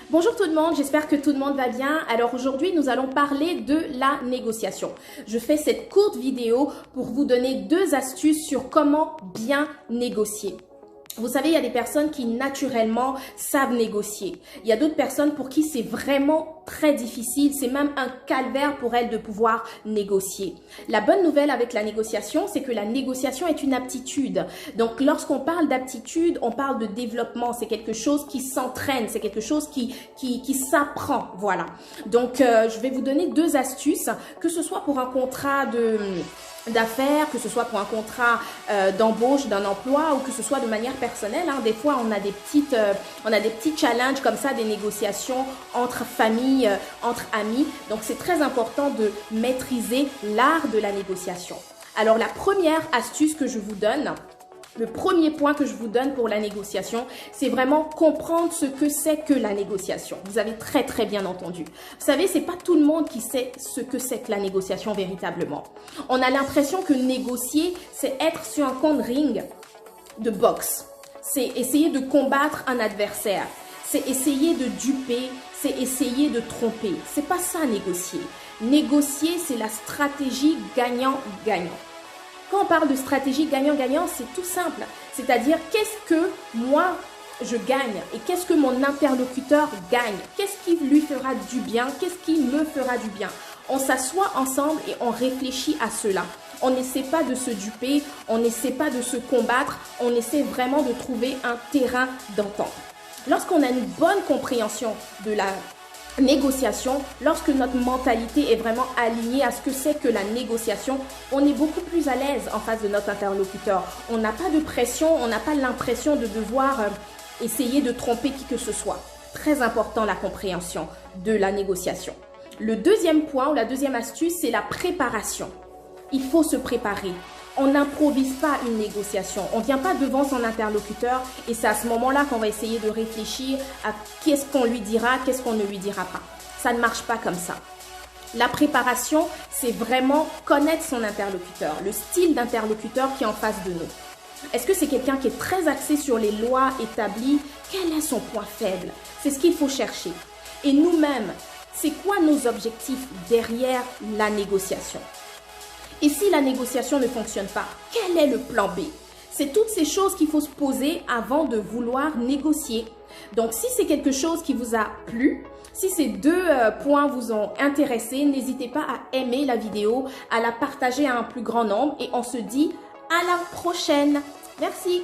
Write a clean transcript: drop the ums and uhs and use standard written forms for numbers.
Bonjour tout le monde, j'espère que tout le monde va bien. Alors aujourd'hui, nous allons parler de la négociation. Je fais cette courte vidéo pour vous donner 2 astuces sur comment bien négocier. Vous savez, il y a des personnes qui naturellement savent négocier. Il y a d'autres personnes pour qui c'est vraiment très difficile. C'est même un calvaire pour elles de pouvoir négocier. La bonne nouvelle avec la négociation, c'est que la négociation est une aptitude. Donc, lorsqu'on parle d'aptitude, on parle de développement. C'est quelque chose qui s'entraîne. C'est quelque chose qui s'apprend. Voilà. Donc, je vais vous donner 2 astuces, que ce soit pour un contrat d'affaires, que ce soit pour un contrat d'embauche d'un emploi ou que ce soit de manière personnelle. Des fois, on a des petits challenges comme ça, des négociations entre familles, entre amis. Donc, c'est très important de maîtriser l'art de la négociation. Alors, la première astuce que je vous donne, le premier point que je vous donne pour la négociation, c'est vraiment comprendre ce que c'est que la négociation. Vous avez très bien entendu. Vous savez, c'est pas tout le monde qui sait ce que c'est que la négociation véritablement. On a l'impression que négocier, c'est être sur un camp de ring de boxe. C'est essayer de combattre un adversaire. C'est essayer de duper, c'est essayer de tromper. C'est pas ça négocier. Négocier, c'est la stratégie gagnant-gagnant. Quand on parle de stratégie gagnant-gagnant, c'est tout simple. C'est-à-dire, qu'est-ce que moi, je gagne et qu'est-ce que mon interlocuteur gagne? Qu'est-ce qui lui fera du bien? Qu'est-ce qui me fera du bien? On s'assoit ensemble et on réfléchit à cela. On n'essaie pas de se duper, on n'essaie pas de se combattre, on essaie vraiment de trouver un terrain d'entente. Lorsqu'on a une bonne compréhension de la négociation, lorsque notre mentalité est vraiment alignée à ce que c'est que la négociation, on est beaucoup plus à l'aise en face de notre interlocuteur. On n'a pas de pression, on n'a pas l'impression de devoir essayer de tromper qui que ce soit. Très important la compréhension de la négociation. Le deuxième point ou la deuxième astuce, c'est la préparation. Il faut se préparer. On n'improvise pas une négociation. On ne vient pas devant son interlocuteur et c'est à ce moment-là qu'on va essayer de réfléchir à qu'est-ce qu'on lui dira, qu'est-ce qu'on ne lui dira pas. Ça ne marche pas comme ça. La préparation, c'est vraiment connaître son interlocuteur, le style d'interlocuteur qui est en face de nous. Est-ce que c'est quelqu'un qui est très axé sur les lois établies? Quel est son point faible? C'est ce qu'il faut chercher. Et nous-mêmes, c'est quoi nos objectifs derrière la négociation? Et si la négociation ne fonctionne pas, quel est le plan B? C'est toutes ces choses qu'il faut se poser avant de vouloir négocier. Donc, si c'est quelque chose qui vous a plu, si ces 2 points vous ont intéressé, n'hésitez pas à aimer la vidéo, à la partager à un plus grand nombre et on se dit à la prochaine. Merci.